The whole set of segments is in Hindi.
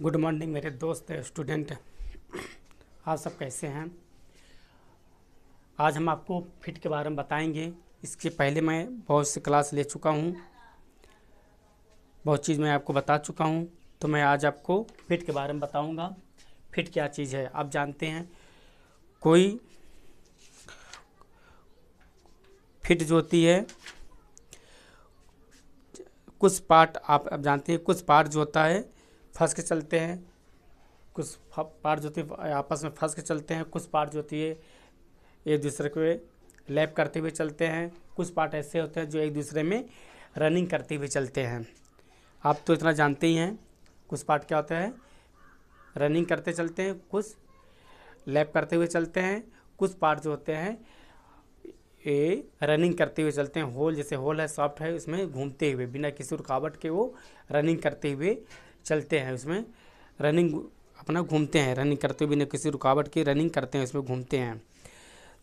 गुड मॉर्निंग मेरे दोस्त स्टूडेंट। आप सब कैसे हैं? आज हम आपको फिट के बारे में बताएंगे। इसके पहले मैं बहुत सी क्लास ले चुका हूँ, बहुत चीज़ मैं आपको बता चुका हूँ। तो मैं आज आपको फिट के बारे में बताऊँगा। फिट क्या चीज़ है आप जानते हैं? कोई फिट जो होती है, कुछ पार्ट आप जानते हैं, कुछ पार्ट जो होता है फंस के चलते हैं, कुछ पार्ट जो होती है आपस में फंस के चलते हैं, कुछ पार्ट जो होती है एक दूसरे को लैप करते हुए चलते हैं, कुछ पार्ट ऐसे होते हैं जो एक दूसरे में रनिंग करते हुए चलते हैं। आप तो इतना जानते ही हैं कुछ पार्ट क्या होता है, रनिंग करते चलते हैं, कुछ लैप करते हुए चलते हैं, कुछ पार्ट जो होते हैं ये रनिंग करते हुए चलते हैं। होल जैसे होल है, सॉफ्ट है, उसमें घूमते हुए बिना किसी रुकावट के वो रनिंग करते हुए चलते हैं, उसमें रनिंग अपना घूमते हैं, रनिंग करते हुए बिना किसी रुकावट के रनिंग करते हैं, उसमें घूमते हैं।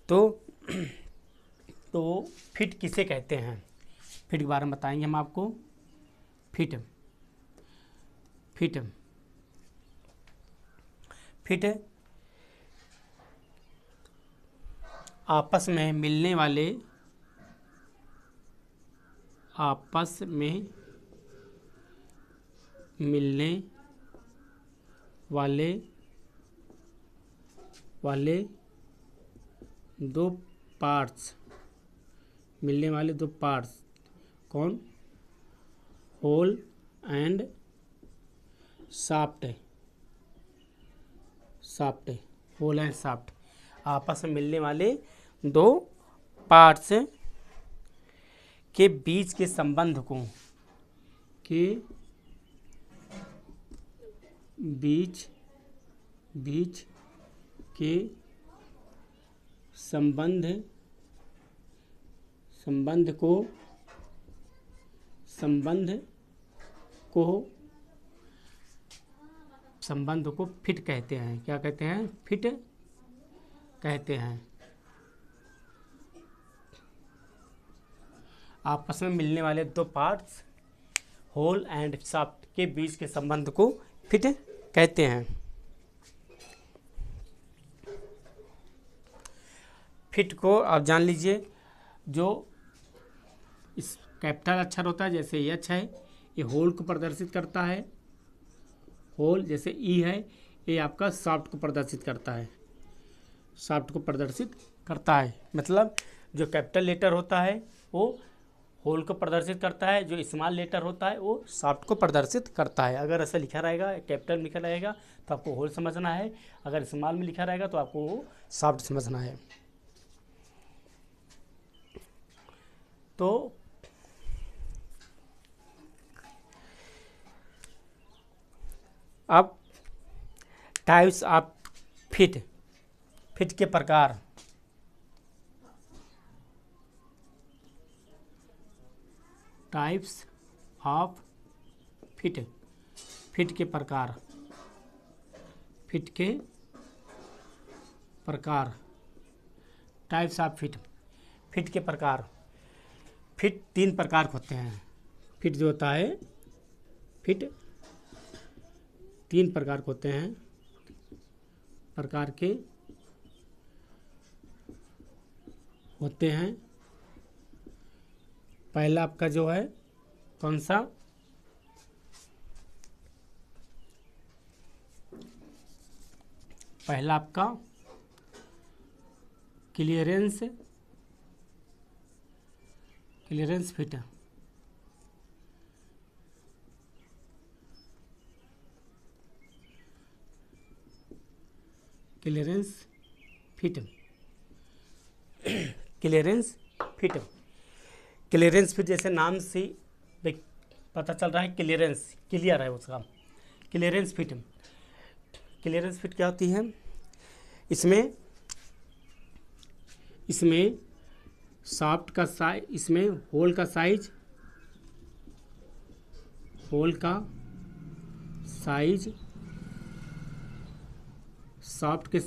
तो फिट किसे कहते हैं, फिट के बारे में बताएंगे हम आपको। फिट फिट फिट आपस में मिलने वाले वाले वाले दो पार्ट्स, मिलने वाले दो पार्ट्स कौन? Hole and soft hole and soft आपस में मिलने वाले दो पार्ट्स के बीच के संबंध को के बीच के संबंध को फिट कहते हैं। क्या कहते हैं? फिट कहते हैं। आपस में मिलने वाले दो पार्ट्स होल एंड सॉफ्ट के बीच के संबंध को फिट कहते हैं। फिट को आप जान लीजिए, जो इस कैपिटल अक्षर होता है जैसे एच है, ये होल को प्रदर्शित करता है। होल जैसे ई है, ये आपका सॉफ्ट को प्रदर्शित करता है, मतलब जो कैपिटल लेटर होता है वो होल को प्रदर्शित करता है, जो स्मॉल लेटर होता है वो सॉफ्ट को प्रदर्शित करता है। अगर ऐसा लिखा रहेगा, कैपिटल में लिखा रहेगा तो आपको होल समझना है, अगर स्मॉल में लिखा रहेगा तो आपको वो सॉफ्ट समझना है। तो अब टाइप्स ऑफ फिट के प्रकार। टाइप्स ऑफ फिट के प्रकार। टाइप्स ऑफ फिट के प्रकार। फिट तीन प्रकार के होते हैं। फिट जो होता है, फिट तीन प्रकार के होते हैं, पहला आपका जो है कौन सा? पहला आपका क्लियरेंस फिट। क्लियरेंस फिट जैसे नाम से पता चल रहा है, क्लियर है उसका। क्लियरेंस फिट क्या होती है? इसमें सॉफ्ट का साइज, इसमें होल का साइज सॉफ्ट के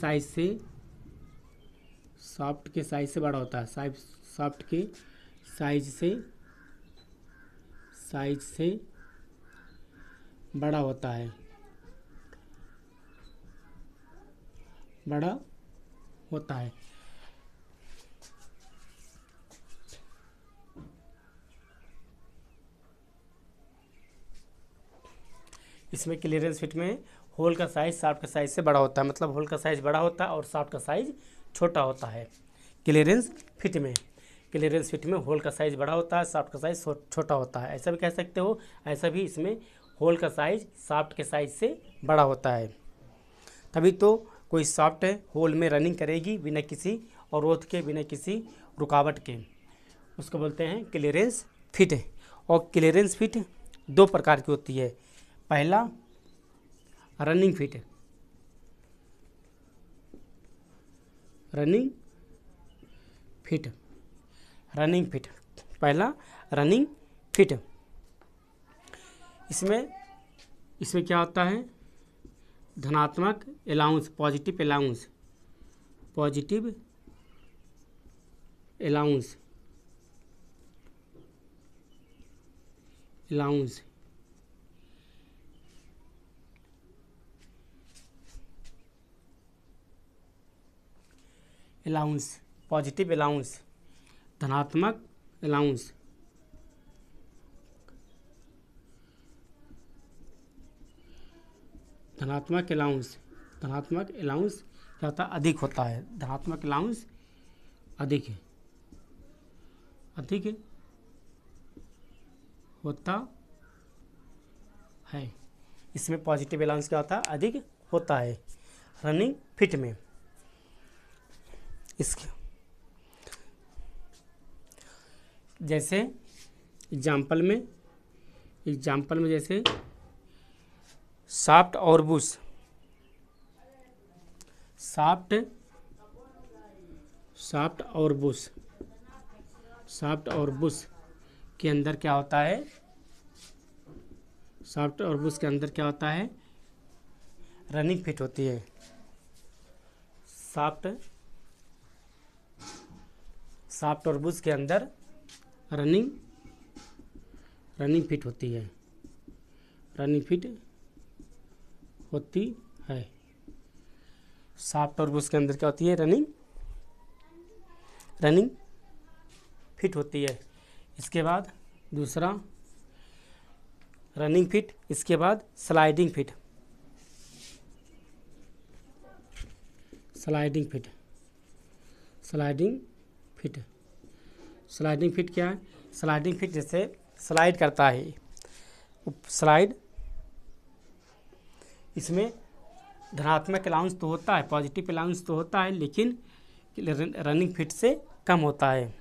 साइज से बड़ा होता है। सॉफ्ट के साइज से बड़ा होता है। बड़ा होता है। इसमें क्लियरेंस फिट में होल का साइज शाफ्ट का साइज से बड़ा होता है, मतलब होल का साइज बड़ा होता है और शाफ्ट का साइज छोटा होता है। क्लियरेंस फिट में होल का साइज बड़ा होता है, शाफ्ट का साइज छोटा होता है, ऐसा भी कह सकते हो। ऐसा भी इसमें होल का साइज शाफ्ट के साइज से बड़ा होता है, तभी तो कोई शाफ्ट होल में रनिंग करेगी बिना किसी अवरोध के, बिना किसी रुकावट के, उसको बोलते हैं क्लियरेंस फिट। और क्लियरेंस फिट दो प्रकार की होती है। पहला रनिंग फिट, पहला रनिंग फिट। इसमें क्या होता है, धनात्मक allowance, positive allowance positive allowance, धनात्मक अलाउंस, क्या होता है, अधिक होता है। धनात्मक अलाउंस अधिक होता है। इसमें पॉजिटिव अलाउंस क्या होता है, अधिक होता है रनिंग फिट में। इसके जैसे एग्जाम्पल में जैसे शाफ्ट और बुश के अंदर क्या होता है, रनिंग फिट होती है। शाफ्ट और बुश के अंदर रनिंग फिट होती है, शाफ्ट और बुश के अंदर क्या होती है, रनिंग फिट होती है। इसके बाद दूसरा रनिंग फिट, इसके बाद स्लाइडिंग फिट क्या है, स्लाइडिंग फिट जैसे स्लाइड करता है, इसमें धनात्मक अलाउंस तो होता है, पॉजिटिव अलाउंस तो होता है, लेकिन रनिंग फिट से कम होता है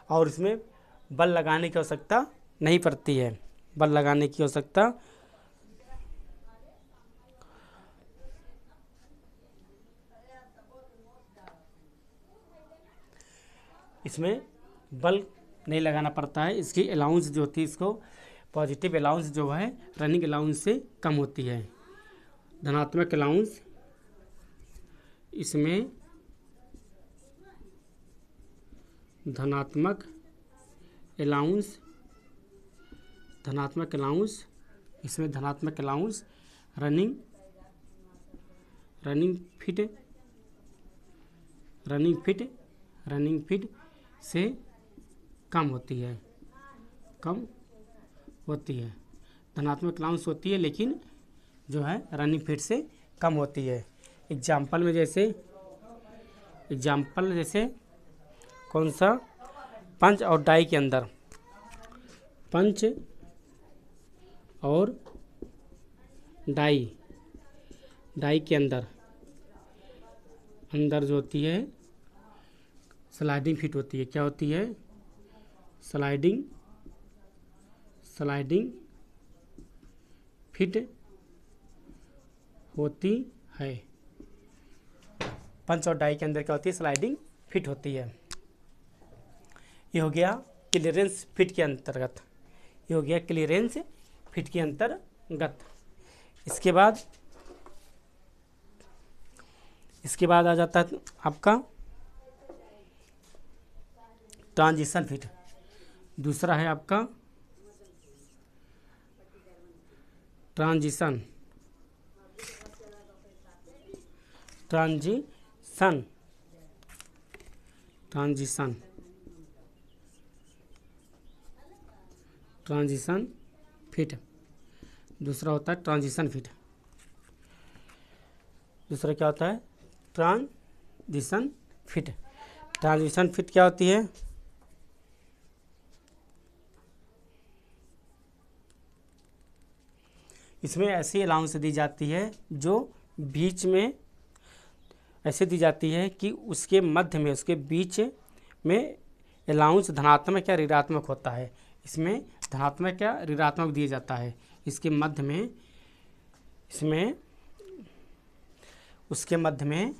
और इसमें बल लगाने की आवश्यकता नहीं पड़ती है। इसमें बल नहीं लगाना पड़ता है। इसकी अलाउंस जो होती है, इसको पॉजिटिव अलाउंस जो है रनिंग अलाउंस से कम होती है। धनात्मक अलाउंस, इसमें धनात्मक अलाउंस रनिंग फिट से कम होती है। धनात्मक अलाउंस होती है लेकिन जो है रनिंग फिट से कम होती है। एग्जाम्पल जैसे कौन सा, पंच और डाई के अंदर, डाई के अंदर जो होती है स्लाइडिंग फिट होती है। क्या होती है, स्लाइडिंग फिट होती है। पंच और डाई के अंदर क्या होती है, स्लाइडिंग फिट होती है। ये हो गया क्लियरेंस फिट के अंतर्गत। इसके बाद आ जाता है आपका ट्रांजिशन फिट। दूसरा है आपका transition transition transition transition fit. दूसरा होता है ट्रांजिशन फिट। दूसरा क्या होता है? Transition fit. ट्रांजिशन फिट क्या होती है? इसमें ऐसी अलाउंस दी जाती है जो बीच में ऐसे दी जाती है कि उसके मध्य में, उसके बीच में अलाउंस धनात्मक या ऋणात्मक होता है। इसमें धनात्मक या ऋणात्मक दिया जाता है। इसके मध्य में, इसमें उसके मध्य में,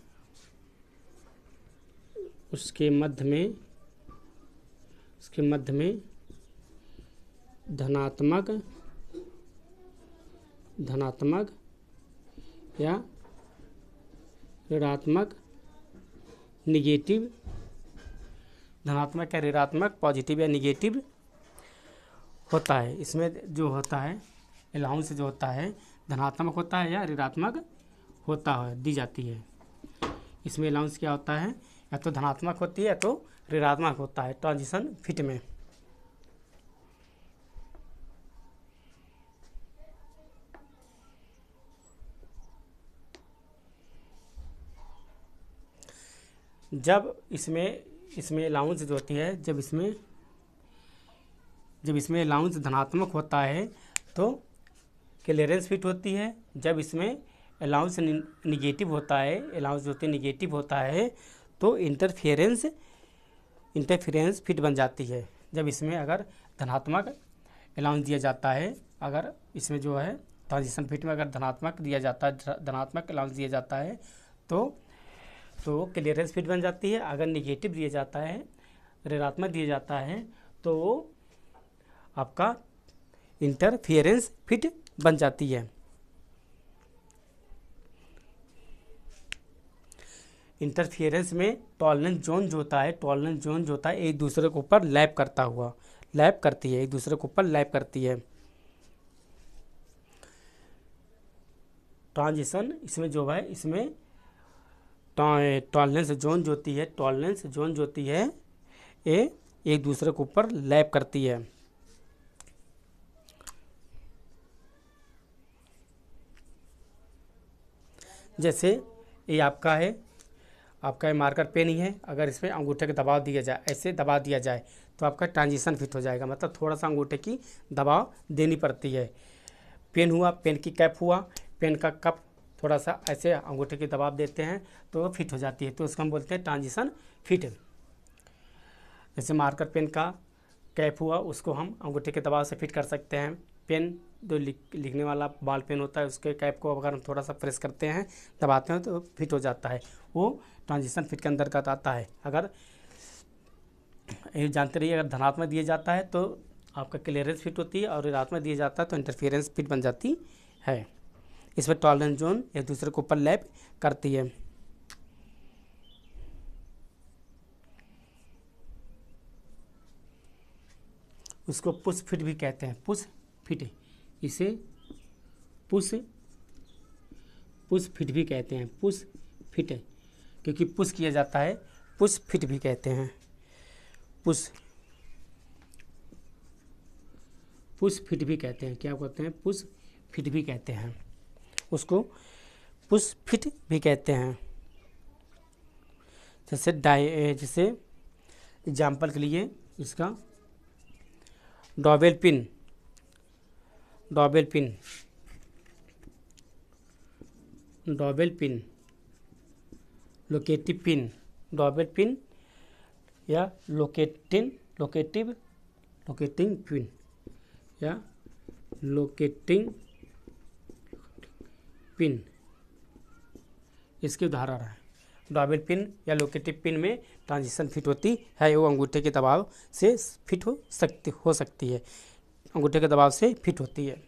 उसके मध्य में, उसके मध्य में धनात्मक या ऋणात्मक, निगेटिव, धनात्मक या ऋणात्मक, पॉजिटिव या निगेटिव होता है। इसमें जो होता है अलाउंस जो होता है धनात्मक होता है या ऋणात्मक होता है, दी जाती है। इसमें अलाउंस क्या होता है? या तो धनात्मक होती है या तो ऋणात्मक होता है ट्रांजिशन फिट में। जब इसमें अलाउंस जो होती है, जब इसमें अलाउंस धनात्मक होता है तो क्लियरेंस फिट होती है। जब इसमें अलाउंस निगेटिव होता है, अलाउंस जो होती है निगेटिव होता है, तो इंटरफेरेंस फिट बन जाती है। जब इसमें अगर धनात्मक अलाउंस दिया जाता है, अगर इसमें जो है ट्रांजिशन फिट में अगर धनात्मक दिया जाता है, धनात्मक अलाउंस दिया जाता है तो क्लियरेंस फिट बन जाती है। अगर निगेटिव दिया जाता है, ऋणात्मक दिया जाता है, तो आपका इंटरफेरेंस फिट बन जाती है। इंटरफेरेंस में टॉलरेंस जोन जो होता है एक दूसरे के ऊपर लैप करती है, एक दूसरे के ऊपर लैप करती है। ट्रांजिशन इसमें जो है, इसमें टॉलरेंस जोन जो होती है ये एक दूसरे के ऊपर लैप करती है। जैसे ये आपका मार्कर पेन ही है, अगर इसमें अंगूठे का दबाव दिया जाए, ऐसे दबा दिया जाए तो आपका ट्रांजिशन फिट हो जाएगा। मतलब थोड़ा सा अंगूठे की दबाव देनी पड़ती है। पेन हुआ, पेन की कैप हुआ, पेन का कप थोड़ा सा ऐसे अंगूठे की दबाव देते हैं तो वो फिट हो जाती है, तो उसको हम बोलते हैं ट्रांजिशन फिट। जैसे मार्कर पेन का कैप हुआ, उसको हम अंगूठे के दबाव से फिट कर सकते हैं। पेन जो लिखने वाला बॉल पेन होता है, उसके कैप को अगर हम थोड़ा सा प्रेस करते हैं, दबाते हैं तो फिट हो जाता है, वो ट्रांजिशन फिट के अंतर्गत आता है। अगर ये जानते रहिए, अगर धनात्मक दिया जाता है तो आपका क्लियरेंस फिट होती है, और ऋणात्मक दिया जाता है तो इंटरफेरेंस फिट बन जाती है। इसमें टॉलरेंस जोन एक दूसरे के ऊपर लैप करती है। उसको पुश फिट भी कहते हैं, पुश फिट। इसे पुश फिट भी कहते हैं, पुश फिट, क्योंकि पुश किया जाता है, पुश फिट भी कहते हैं। पुश फिट भी कहते हैं, क्या कहते हैं? पुश फिट भी कहते हैं, उसको पुश फिट भी कहते हैं। जैसे एग्जाम्पल के लिए इसका डॉबेल पिन, लोकेटिव पिन, डॉबेल पिन या लोकेटिंग पिन या लोकेटिंग पिन, इसके उदाहरण है। डॉबेल पिन या लोकेटिव पिन में ट्रांजिशन फिट होती है, वो अंगूठे के दबाव से फिट हो सकती है, अंगूठे के दबाव से फिट होती है।